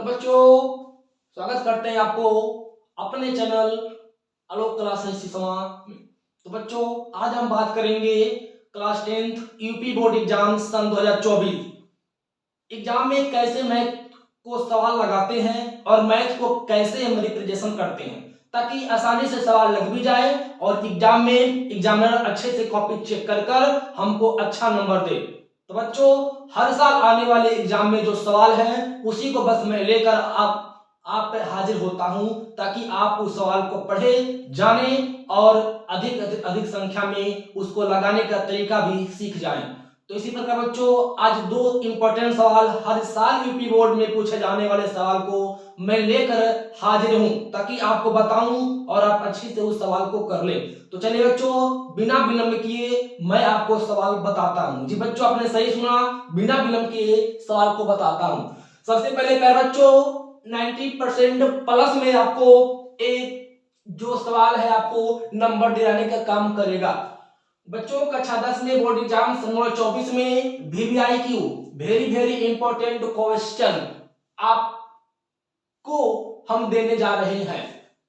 Hello बच्चों, स्वागत करते हैं आपको अपने चैनल आलोक क्लासेस सिसवा में। तो बच्चों, आज हम बात करेंगे class 10th UP board exam सन 2024 एग्जाम में कैसे मैथ को सवाल लगाते हैं और मैथ को कैसे हम रिप्रेजेंटेशन करते हैं, ताकि आसानी से सवाल लग भी जाए और एग्जाम में एग्जामिनर अच्छे से कॉपी चेक कर हमको अच्छा नंबर दे। तो बच्चों, हर साल आने वाले एग्जाम में जो सवाल है उसी को बस मैं लेकर आप पे हाजिर होता हूं, ताकि आप उस सवाल को पढ़े, जाने और अधिक संख्या में उसको लगाने का तरीका भी सीख जाएं। तो इसी प्रकार बच्चों, आज दो इंपॉर्टेंट सवाल हर साल यूपी बोर्ड में पूछे जाने वाले सवाल को मैं लेकर हाजिर हूं, ताकि आपको बताऊं और आप अच्छी से उस सवाल को कर ले। तो चलिए बच्चों, बिना विलंब किए मैं आपको सवाल बताता हूं। जी बच्चों, आपने सही सुना, बिना विलंब किए सवाल को बताता हूं। सबसे पहले बच्चों, 90% प्लस में आपको एक जो सवाल है आपको नंबर दिलाने का काम करेगा। बच्चों, कक्षा 10 में बोर्ड एग्जाम सन 2024 में VVIQ वेरी इंपॉर्टेंट क्वेश्चन आपको हम देने जा रहे हैं।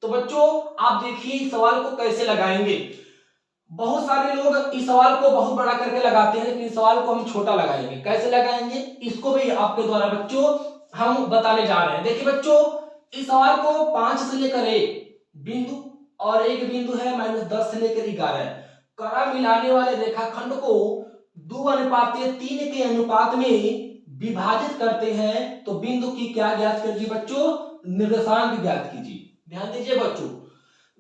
तो बच्चों, आप देखिए सवाल को कैसे लगाएंगे। बहुत सारे लोग इस सवाल को बहुत बड़ा करके लगाते हैं, लेकिन इस सवाल को हम छोटा लगाएंगे। कैसे लगाएंगे इसको भी आपके द्वारा बच्चों हम बताने जा रहे हैं। देखिए बच्चों, इस सवाल को 5 से लेकर 1 बिंदु और एक बिंदु है -10 से लेकर 11 कड़ा मिलाने वाले रेखाखंड को 2:3 के अनुपात में विभाजित करते हैं। तो बिंदु की क्या ज्ञात कीजिए बच्चों, निर्देशांक ज्ञात कीजिए। ध्यान दीजिए बच्चों,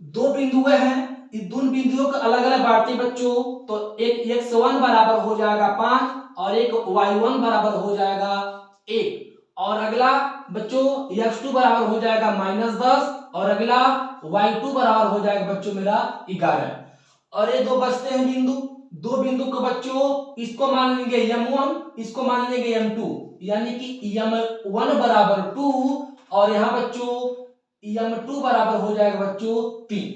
दो बिंदुएं हैं, इस दोनों बिंदुओं को अलग अलग बांटते बच्चों। तो एक x1 बराबर हो जाएगा 5 और एक y1 बराबर हो जाएगा 1, और अगला बच्चों x2 बराबर हो जाएगा -10 और अगला y2 बराबर हो जाएगा बच्चों मेरा 11। और ये दो बचते हैं बिंदु, दो बिंदु को बच्चों इसको मान लेंगे m1, इसको मान लेंगे m2, यानी कि m1 बराबर 2 और यहाँ बच्चों m2 बराबर हो जाएगा बच्चों 3।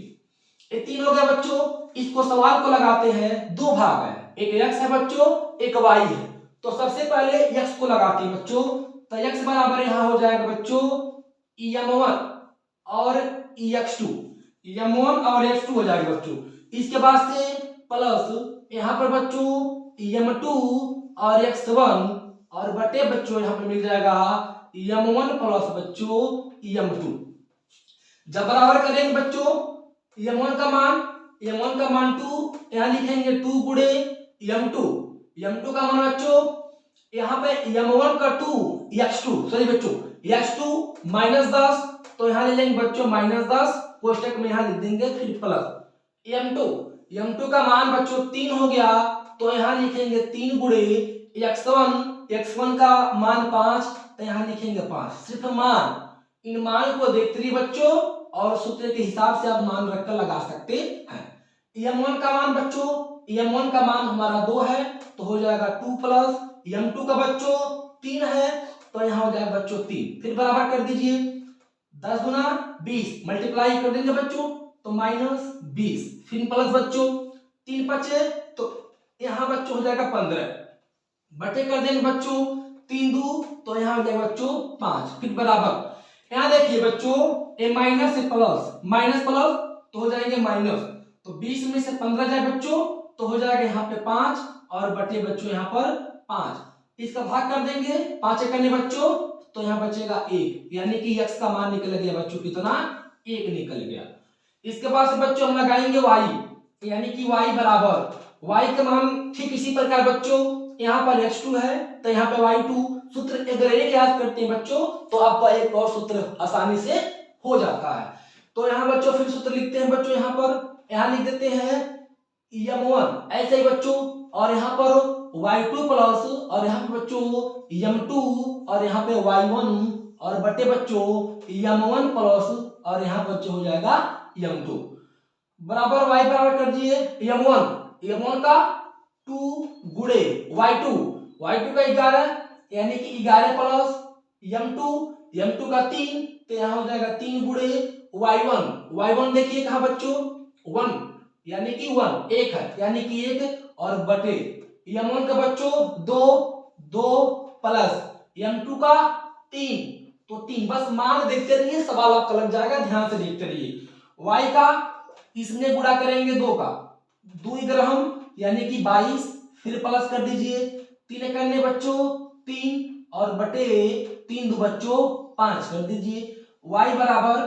ये 3 हो गया बच्चों। इसको सवाल को लगाते हैं, दो भाग है, एक x है बच्चों, एक y है। तो सबसे पहले x को लगाते हैं बच्चों। तो x बराबर यहाँ हो जाएगा बच्चों m1 और x2, m1 और x2 हो जाएगा बच्चों। इसके बाद से प्लस यहाँ पर बच्चों m2 और x1 और बटे बच्चों यहाँ पर मिल जाएगा m1 प्लस बच्चों m2। जब बराबर करेंगे बच्चों m1 का मान 2, यहाँ लिखेंगे 2 गुणे m2 का मान बच्चों यहाँ पे m1 का 2 x2 सॉरी बच्चों x2 -10, तो यहाँ ले लेंगे बच्चों -10, कोष्टक में यहाँ लिख देंगे फिर प्लस m2 का मान बच्चों 3 हो गया, तो यहाँ लिखेंगे 3 गुणे x1 का मान 5, तो यहाँ लिखेंगे 5। सिर्फ मान, इन मान को देखते रहिए बच्चों और सूत्र के हिसाब से आप मान रखकर लगा सकते हैं। m1 का मान बच्चों, m1 का मान हमारा 2 है, तो हो जाएगा 2 प्लस m2 का बच्चों 3 है, तो यहाँ हो जाएगा बच्चों 3। फिर बराबर कर दीजिए, 10 गुना 20 मल्टीप्लाई कर देंगे बच्चों तो -20, फिर प्लस बच्चों 3 बचे, तो यहाँ बच्चों हो जाएगा 15, बटे कर देंगे बच्चों 3 2, तो यहाँ हो जाएगा बच्चों 5, फिर बराबर। यहाँ देखिए बच्चों ए माइनस से प्लस तो हो जाएंगे माइनस, तो 20 में से 15 जाए बच्चों तो हो जाएगा यहाँ पे 5 और बटे बच्चों यहाँ पर 5। इसका भाग कर देंगे 5 करने बच्चों, तो यहाँ बचेगा 1, यानी कि x का मान निकल गया बच्चों कितना, 1 निकल गया। इसके बाद से बच्चों हम लगाएंगे y, यानी कि y बराबर y का मान ठीक इसी प्रकार बच्चों यहाँ पर x2 है, तो यहाँ पे y2। सूत्र अगर एक याद करते हैं बच्चों तो आपका एक और सूत्र आसानी से हो जाता है। तो यहाँ बच्चों फिर सूत्र लिखते हैं बच्चों, यहाँ लिख देते हैं m1 ऐसे ही बच्चों, और यहाँ पर y2 प्लस और यहाँ पे बच्चों m2 और यहाँ पे y1 और बटे बच्चों m1 प्लस और यहाँ बच्चों हो जाएगा m2 बराबर y बराबर कर दिए m1 का 2 गुणे y2 का 11, यानी कि 11 प्लस m2 का 3, तो यहाँ हो जाएगा 3 गुणे y1 देखिए कहा बच्चों 1, यानी कि 1 है, यानी कि 1 और बटे m1 का बच्चों 2 प्लस m2 का 3 तो 3, बस मान देखते रहिए, सवाल आपका लग जाएगा, ध्यान से देखते रहिए। y का इसमें गुणा करेंगे 2 का, 2 ग्राम यानी कि 22, फिर प्लस कर दीजिए, 3 करने बच्चों 3 और बटे 3 दो बच्चों 5 कर दीजिए। y बराबर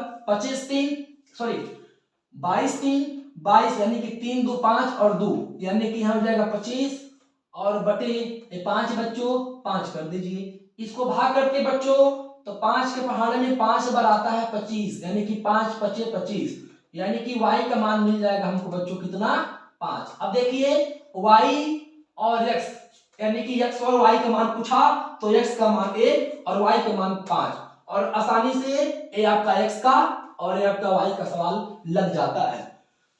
22 यानी कि 3 2 5 और 2 यानी कि यहाँ हो जाएगा 25 और बटे 5 बच्चों 5 कर दीजिए। इसको भाग करके बच्चों तो 5 के पहाड़े में 5 बार आता है 25 यानी कि 5 5 25 यानी कि y का मान मिल जाएगा हमको बच्चों कितना 5। अब देखिए y और x यानी कि x और y का मान पूछा तो x का मान 1 और y का मान 5 और आसानी से ये आपका x का और ये आपका y का सवाल लग जाता है।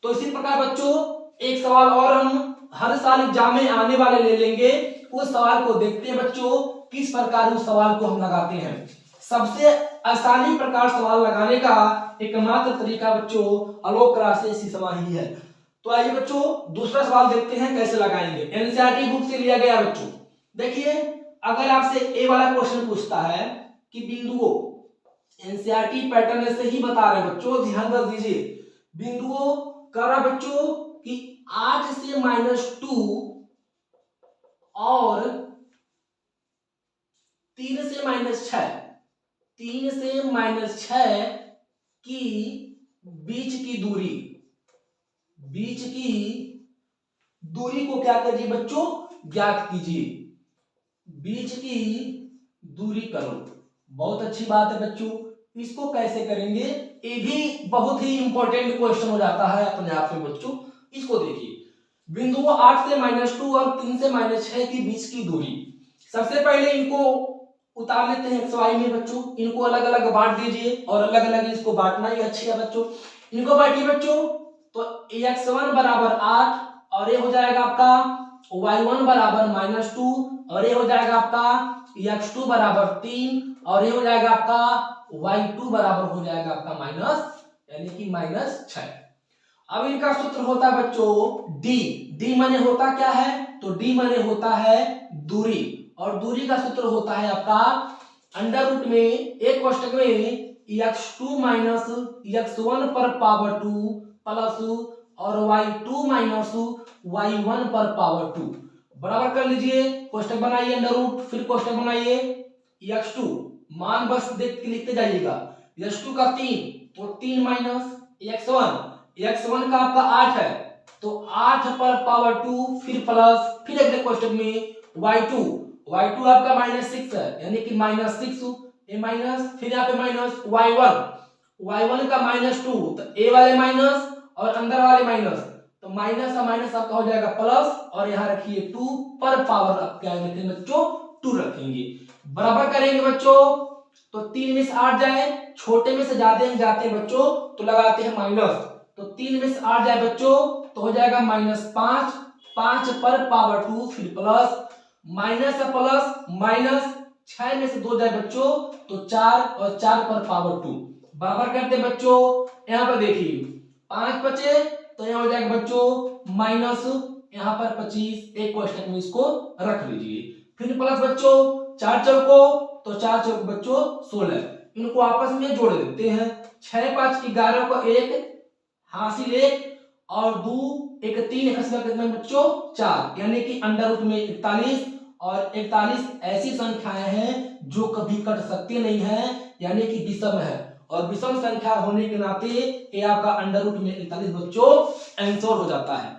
तो इसी प्रकार बच्चों एक सवाल और हम हर साल एग्जाम में आने वाले ले लेंगे, उस सवाल को देखते हैं बच्चों किस प्रकार उस सवाल को हम लगाते हैं। सबसे आसानी प्रकार सवाल लगाने का एकमात्र तरीका बच्चों आलोक राशि ऐसी सवाल ही है। तो आइए बच्चों दूसरा सवाल देखते हैं कैसे लगाएंगे। एनसीईआरटी बुक से लिया गया बच्चों। देखिए अगर आपसे ए वाला क्वेश्चन पूछता है कि बिंदुओं, एनसीईआरटी पैटर्न से ही बता रहे बच्चों, ध्यान रख दीजिए, बिंदुओं करा बच्चों कि 8 से -2 और 3 से -6 की बीच की दूरी को क्या करिए बच्चों ज्ञात कीजिए। बीच की दूरी करो, बहुत अच्छी बात है बच्चों। इसको कैसे करेंगे, ये भी बहुत ही इंपॉर्टेंट क्वेश्चन हो जाता है अपने आप में बच्चों। इसको देखिए, बिंदुओं 8 से -2 और 3 से -6 के बीच की दूरी। सबसे पहले इनको उतार लेते हैं xy में बच्चों, इनको अलग अलग बांट दीजिए और अलग अलग इसको बांटना ही अच्छी है बच्चों। इनको बांटिए बच्चों तो x1 बराबर 8 और ये हो जाएगा आपका y1 बराबर -2 और ये हो जाएगा आपका x2 बराबर 3 और ये हो जाएगा आपका y2 बराबर हो जाएगा आपका यानी कि -6। अब इनका सूत्र होता है बच्चों d माने होता क्या है, तो d माने होता है दूरी और दूरी का सूत्र होता है आपका अंडर रूट में एक कोष्ठक में x2 माइनस x1 पर पावर 2 प्लस और y2 माइनस y1 पर पावर 2 बराबर कर लीजिए। कोष्ठक बनाइए अंडर रूट, फिर कोष्ठक बनाइए x2 मान बस देख के लिखते जाइएगा, x2 का 3 तो 3 माइनस x1 का आपका 8 है तो 8 पर पावर 2 फिर प्लस, फिर अगले क्वेश्चन में y2 आपका -6 है यानी कि -6 ए माइनस, फिर यहाँ पे माइनस y1 का -2 तो ए वाले माइनस और अंदर वाले माइनस तो माइनस का माइनस आपका हो जाएगा प्लस और यहाँ रखिए 2 पर पावर आप क्या रखेंगे बच्चों 2 रखेंगे। बराबर करेंगे बच्चों तो 3 में से 8 जाए, छोटे में से जाते हैं बच्चों तो लगाते हैं माइनस, तो 3 में से 8 जाए बच्चों तो हो जाएगा -5 पर पावर 2 फिर प्लस माइनस प्लस माइनस 6 में से 2 जाए बच्चों तो 4 और 4 पर पावर 2 बराबर करते बच्चों। यहाँ पर देखिए 5 बचे तो यहाँ हो जाएगा बच्चों माइनस यहाँ पर 25, एक क्वेश्चन में इसको रख लीजिए, फिर प्लस बच्चों 4 चौको तो 4 चौक बच्चों 16, इनको आपस में जोड़ देते हैं 6 5 11 को 1 हासिल 1 और 2 1 3 कितना बच्चों 4 यानी कि अंडर रूट में 41 और 41 ऐसी संख्याएं हैं जो कभी कट सकती नहीं है यानी कि विषम है और विषम संख्या होने के नाते ये आपका अंडर रूट में 41 बच्चों आंसर हो जाता है।